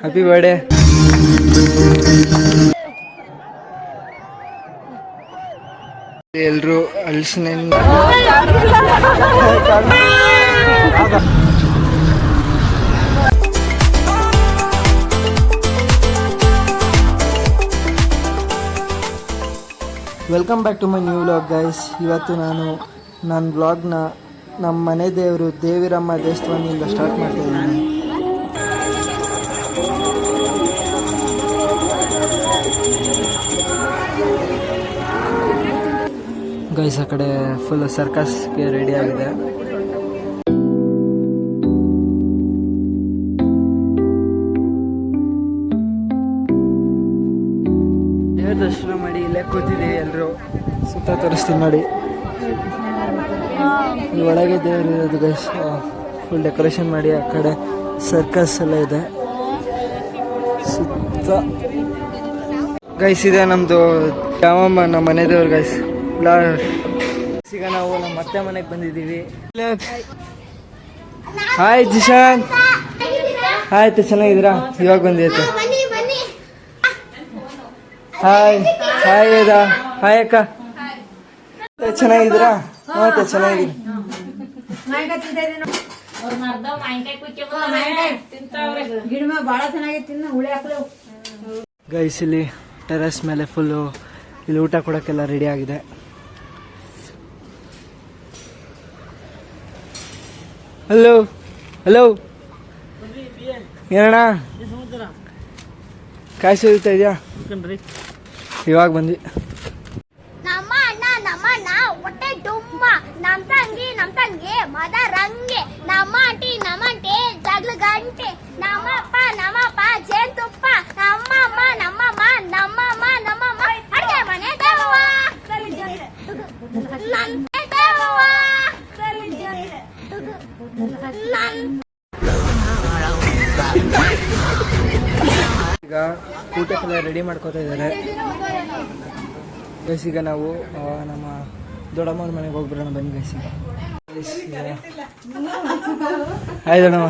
Happy birthday. ಎಲ್ರು ಅಲ್ಸನಿಂದ welcome back to my new vlog guys. ಇವತ್ತು ನನ್ನ ವ್ಲಾಗ್ನ ನಮ್ಮ ಮನೆ ದೇವರು ದೇವಿರಮ್ಮ ದೇವಸ್ಥಾನದಿಂದ ಸ್ಟಾರ್ಟ್ ಮಾಡ್ತಾಯಿದ್ದೀನಿ. ಗೈಸ್ ಆ ಕಡೆ ಫುಲ್ ಸರ್ಕಸ್ಗೆ ರೆಡಿ ಆಗಿದೆ. ದೇವ್ರ ದರ್ಶನ ಮಾಡಿ ಇಲ್ಲೇ ಕೂತಿದ್ದೀವಿ. ಎಲ್ಲರೂ ಸುತ್ತ ತೋರಿಸ್ತೀನಿ ನೋಡಿ. ಈ ಒಳಗೆ ದೇವರು ಇರೋದು ಗೈಸ್. ಫುಲ್ ಡೆಕೋರೇಷನ್ ಮಾಡಿ ಆ ಕಡೆ ಸರ್ಕಸ್ ಎಲ್ಲ ಇದೆ ಸುತ್ತ. ಗೈಸ್ ಇದೆ ನಮ್ಮದು ರಾಮಮ್ಮ, ನಮ್ಮ ಮನೆ ದೇವ್ರು ಗೈಸ್. ಈಗ ನಾವು ನಮ್ಮ ಅತ್ತೆ ಮನೆಗೆ ಬಂದಿದ್ದೀವಿ. ಹಾಯ್ ಜಿಶಾನ್, ಆಯ್ತು ಚೆನ್ನಾಗಿದ್ದೀರಾ? ಇವಾಗ ಬಂದಿತ್ತು. ಹಾಯ್ ಹಾಯ್ ವೇದಾ, ಹಾಯ್ ಅಕ್ಕ, ಚೆನ್ನಾಗಿದ್ದೀರಾ? ಮತ್ತೆ ಚೆನ್ನಾಗಿದ್ದೀನಿ. ಗೈಸ್ ಇಲ್ಲಿ ಟೆರೆಸ್ ಮೇಲೆ ಫುಲ್ಲು ಇಲ್ಲಿ ಊಟ ಕೊಡೋಕ್ಕೆಲ್ಲ ರೆಡಿ ಆಗಿದೆ. ಹಲೋ ಹಲೋ, ಏನಣ್ಣ ಕಾಯಿ ಸುರಿತಾ ಇದೆಯಾ? ಇವಾಗ ಬಂದ್ವಿ. ನಮ್ಮ ಅಣ್ಣ ನಮ್ಮ ಅಣ್ಣ ಹೊಟ್ಟೆ ಡುಮ್ಮ, ನಮ್ಮ ತಂಗಿ ಮದ ರಂಗೆ, ನಮ್ಮ ಆಂಟಿ ಜಗ್ಲ ಗಂಟೆ, ನಮ್ಮಪ್ಪ ಜೇನುತುಪ್ಪ, ನಮ್ಮಮ್ಮ ಅಡುಗೆ ಮನೆ ದೇವವ್ವ, ಈಗ ಊಟಕ್ಕೆಲ್ಲ ರೆಡಿ ಮಾಡ್ಕೋತಾ ಇದ್ದಾರೆ. ಗೈಸ್ ಈಗ ನಾವು ನಮ್ಮ ದೊಡ್ಡಮ್ಮನ ಮನೆಗೆ ಹೋಗ್ಬಿಡೋಣ ಬನ್ನಿ ಗೈಸ್. ಹಾಯ್ ದೊಡ್ಡಮ್ಮ.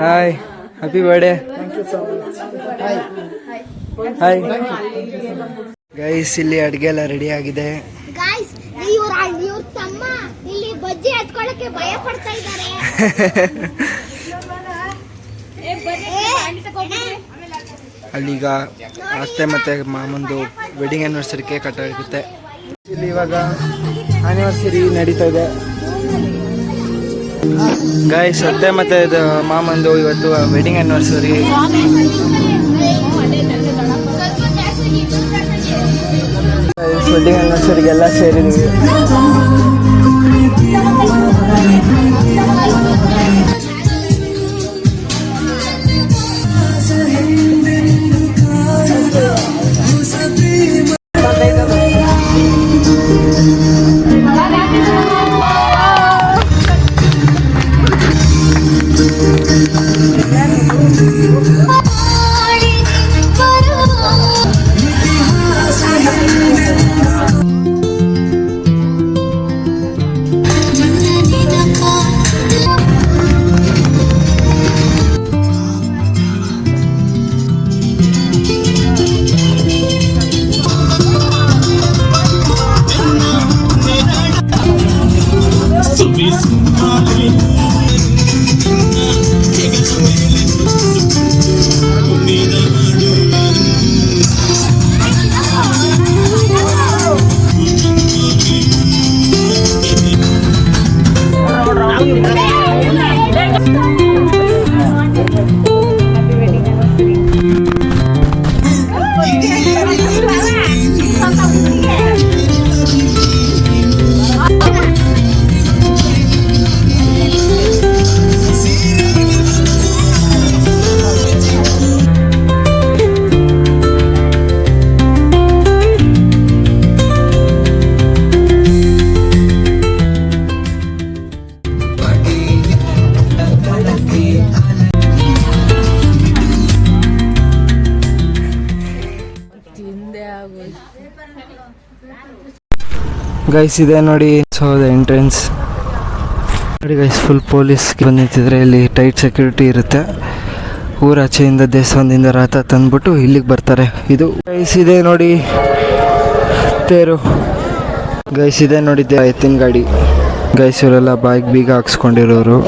Hi, happy birthday. Hi guys, ಇಲ್ಲಿ ಅಡುಗೆ ಎಲ್ಲ ರೆಡಿ ಆಗಿದೆ. ಇವ್ರ ತಮ್ಮ ಇಲ್ಲಿ ಬಜ್ಜಿ ಹಚ್ಕೊಳ್ಳಕ್ಕೆ ಭಯ ಪಡ್ತಾ ಇದ್ದಾರೆ. ಅಲ್ಲೀಗ ಅತ್ತೆ ಮತ್ತೆ ಮಾಮಂದು ವೆಡ್ಡಿಂಗ್ ಆ್ಯನಿವರ್ಸರಿ ಕೇಕ್ ಕಟ್ ಆಗುತ್ತೆ. ಇಲ್ಲಿ ಇವಾಗ ಆ್ಯನಿವರ್ಸರಿ ನಡೀತಾ ಇದೆ ಗೈಸ್. ಅತ್ತೆ ಮತ್ತೆ ಇದು ಮಾಮಂದು ಇವತ್ತು ವೆಡ್ಡಿಂಗ್ ಆ್ಯನಿವರ್ಸರಿ. ವೆಡ್ಡಿಂಗ್ ಆ್ಯನಿವರ್ಸರಿಗೆಲ್ಲ ಸೇರಿದ್ವಿ. ಗೈಸ್ ಇದೆ ನೋಡಿ ಎಂಟ್ರೆನ್ಸ್ ನೋಡಿ ಗೈಸ್. ಫುಲ್ ಪೊಲೀಸ್ ಬಂದು ನಿಂತಿದ್ರೆ ಇಲ್ಲಿ ಟೈಟ್ ಸೆಕ್ಯೂರಿಟಿ ಇರುತ್ತೆ. ಊರಾಚೆಯಿಂದ ದೇವಸ್ಥಾನದಿಂದ ರಥ ತಂದ್ಬಿಟ್ಟು ಇಲ್ಲಿಗೆ ಬರ್ತಾರೆ. ಇದು ಗೈಸ್ ಇದೆ ನೋಡಿ ತೇರು. ಗೈಸ್ ಇದೆ ನೋಡಿದ್ದೆ ಎತ್ತಿನ ಗಾಡಿ. ಗೈಸ್ ಇವರೆಲ್ಲ ಬಾಯಿಗೆ ಬೀಗ ಹಾಕ್ಸ್ಕೊಂಡಿರೋರು.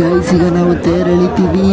ಗೈಸ್ ಈಗ ನಾವು ತೇರು ಎಳಿತೀವಿ.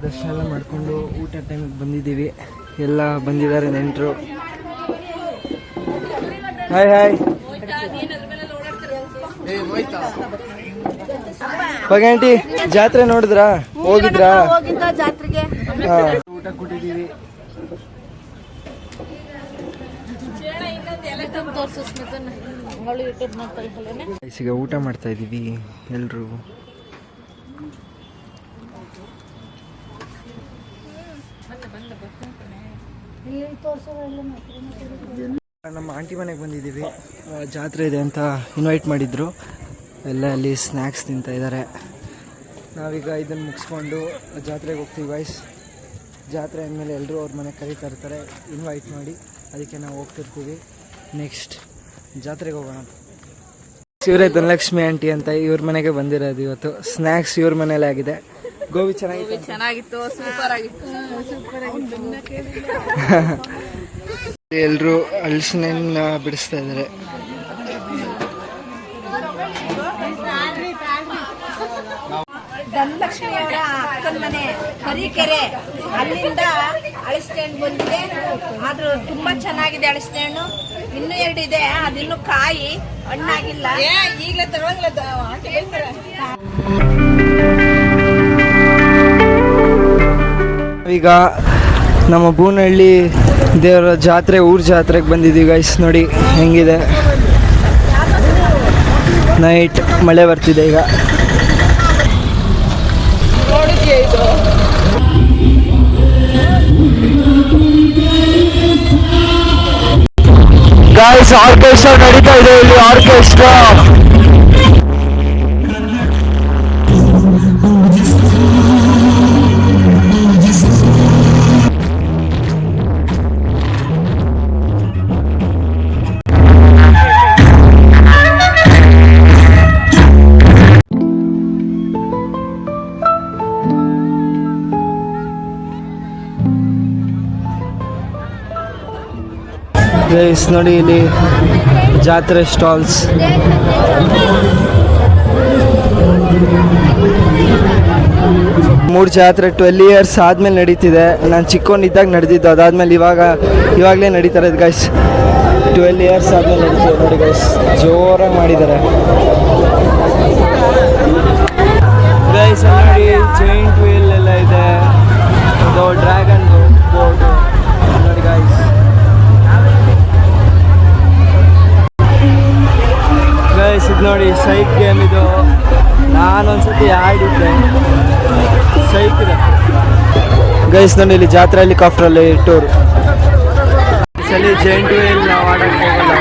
ದರ್ಶನ ಎಲ್ಲ ಮಾಡಿಕೊಂಡು ಊಟ ಟೈಮಿಗೆ ಬಂದಿದ್ದೀವಿ. ಎಲ್ಲ ಬಂದಿದ್ದಾರೆ ನೆಂಟರು. ಹಾಯ್ ಹಾಯ್ ಆಂಟಿ, ಜಾತ್ರೆ ನೋಡಿದ್ರಾ? ಹೋಗಿದ್ರಾ? ಜಾತ್ರೆಗೆ ಊಟ ಕೊಟ್ಟಿದ್ದೀವಿ. ಈಗ ಊಟ ಮಾಡ್ತಾ ಇದ್ದೀವಿ ಎಲ್ರು. ನಮ್ಮ ಆಂಟಿ ಮನೆಗೆ ಬಂದಿದ್ದೀವಿ. ಜಾತ್ರೆ ಇದೆ ಅಂತ ಇನ್ವೈಟ್ ಮಾಡಿದ್ರು. ಎಲ್ಲ ಅಲ್ಲಿ ಸ್ನ್ಯಾಕ್ಸ್ ತಿಂತಾ ಇದ್ದಾರೆ. ನಾವೀಗ ಇದನ್ನು ಮುಗಿಸ್ಕೊಂಡು ಜಾತ್ರೆಗೆ ಹೋಗ್ತೀವಿ ಗೈಸ್. ಜಾತ್ರೆ ಅಂದಮೇಲೆ ಎಲ್ಲರೂ ಅವ್ರ ಮನೆಗೆ ಕರೀತಾ ಇರ್ತಾರೆ ಇನ್ವೈಟ್ ಮಾಡಿ. ಅದಕ್ಕೆ ನಾವು ಹೋಗ್ತಿರ್ತೀವಿ. ನೆಕ್ಸ್ಟ್ ಜಾತ್ರೆಗೆ ಹೋಗೋಣ. ಇವರೇ ಧನಲಕ್ಷ್ಮಿ ಆಂಟಿ ಅಂತ, ಇವ್ರ ಮನೆಗೆ ಬಂದಿರೋದು ಇವತ್ತು. ಸ್ನ್ಯಾಕ್ಸ್ ಇವ್ರ ಮನೇಲೆ ಆಗಿದೆ. ಗೋಬಿ ಚೆನ್ನಾಗಿತ್ತು, ಸೂಪರ್ ಆಗಿತ್ತು. ಎಲ್ಲರೂ ಹಲಸಿನ ಬಿಡಿಸ್ತಾ ಇದ್ದಾರೆ. ಧನಲಕ್ಷ್ಮಿಯವರ ಅಕ್ಕನ ಮನೆ ಕರಿಕೆರೆ, ಅಲ್ಲಿಂದ ಅಳಸ್ಟೆಹಣ್ಣು ಬಂದಿದೆ. ಆದ್ರೂ ತುಂಬಾ ಚೆನ್ನಾಗಿದೆ ಅಳಸ್ಟೆಹಣ್ಣು. ಇನ್ನೂ 2 ಇದೆ, ಅದಿನ್ನು ಕಾಯಿ ಹಣ್ಣಾಗಿಲ್ಲ. ಈಗಲೇ ತಗೊಳ್ಳಲ್ಲ. ಈಗ ನಮ್ಮ ಬೂನಹಳ್ಳಿ ದೇವರ ಜಾತ್ರೆ, ಊರ್ ಜಾತ್ರೆಗೆ ಬಂದಿದ್ದೀವಿ ಗೈಸ್. ನೋಡಿ ಹೆಂಗಿದೆ. ನೈಟ್ ಮಳೆ ಬರ್ತಿದೆ ಈಗ. ಗೈಸ್ ಆರ್ಕೆಸ್ಟ್ರಾ ನಡೀತಾ ಇದೆ ಇಲ್ಲಿ. ಆರ್ಕೆಸ್ಟ್ರಾ ಗೈಸ್ ನೋಡಿ ಇಲ್ಲಿ ಜಾತ್ರೆ ಸ್ಟಾಲ್ಸ್. ಮೂರು ಜಾತ್ರೆ 12 ಇಯರ್ಸ್ ಆದಮೇಲೆ ನಡೀತಿದೆ. ನಾನು ಚಿಕ್ಕವನಿದ್ದಾಗ ನಡೆದಿದ್ದು, ಅದಾದಮೇಲೆ ಇವಾಗಲೇ ನಡೀತಾ ಇರೋದು ಗೈಸ್. 12 ಇಯರ್ಸ್ ಆದಮೇಲೆ ನಡೀತಿದೆ ನೋಡಿ ಗೈಸ್. ಜೋರಾಗಿ ಮಾಡಿದ್ದಾರೆ ಗೈಸ್. ನೋಡಿ ಜೈಂಟ್ ವೀಲ್ ಎಲ್ಲ ಇದೆ. Dragon boat. ನೋಡಿ ಸೈಕ್ ಗೇಮ್ ಇದು. ನಾನೊಂದ್ಸತಿ ಆಡಿದ್ದೆ, ಸೈಕ್ ಇದೆ ಗೈಸ್. ನೋಡಿ ಇಲ್ಲಿ ಜಾತ್ರೆ ಹೆಲಿಕಾಪ್ಟ್ರಲ್ಲಿ ಟೂರ್. ಸಲ ಜೈಂಟ್ ವೀಲ್ ನಾವು ಆಡೋಕ್ಕೆ ಹೋಗಲ್ಲ.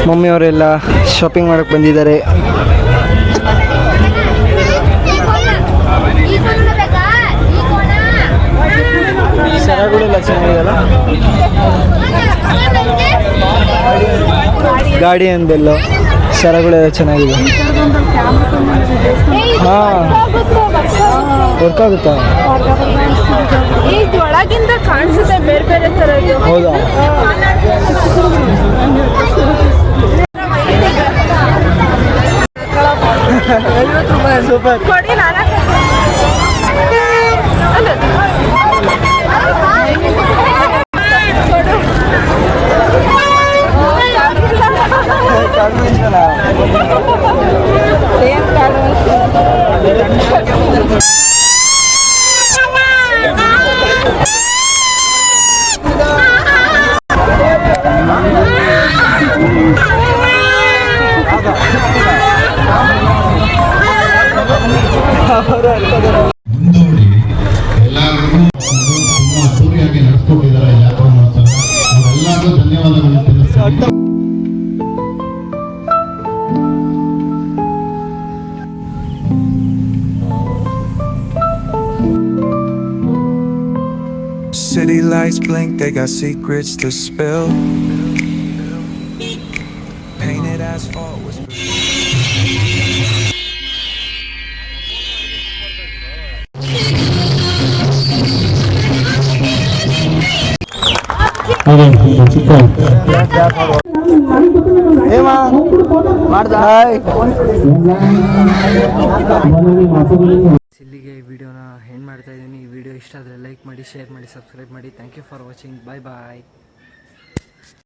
ಮಮ್ಮಿಯವರೆಲ್ಲ ಶಾಪಿಂಗ್ ಮಾಡಕ್ಕೆ ಬಂದಿದ್ದಾರೆ. ಸರಗಳೆಲ್ಲ ಚೆನ್ನಾಗಿದೆಯಲ್ಲ. ಗಾಡಿ ಅಂದೆಲ್ಲ ಸರಗಳೆಲ್ಲ ಚೆನ್ನಾಗಿದೆ. ಹಾಂ, ವರ್ಕ್ ಆಗುತ್ತಾ? ಒಳಗಿಂದ ಕಾಣಿಸುತ್ತೆ ಬೇರೆ ಬೇರೆ ತರ. ಹೌದಾ? ಸೂಪರ್. ಕೊಡಿ ಮುಂದೂಡಿ ಎಲ್ಲರಿಗೂ ತುಂಬಾ ಅದ್ದೂರಿಯಾಗಿ ನಡೆಸ್ಕೊಟ್ಟಿದ್ದಾರೆ ಜಾತ್ರಾ ಮಹೋತ್ಸವ. ಅವರೆಲ್ಲರಿಗೂ ಧನ್ಯವಾದಗಳು ತಿಳಿಸ್ತೀನಿ. City lights blink, they got secrets to spill. Painted asphalt was ಇಲ್ಲಿಗೆ ಈ ವಿಡಿಯೋನ ಎಂಡ್ ಮಾಡ್ತಾ ಇದ್ದೀನಿ. ಈ ವಿಡಿಯೋ ಇಷ್ಟ ಆದರೆ ಲೈಕ್ ಮಾಡಿ, ಶೇರ್ ಮಾಡಿ, ಸಬ್ಸ್ಕ್ರೈಬ್ ಮಾಡಿ. Thank you for watching. Bye bye.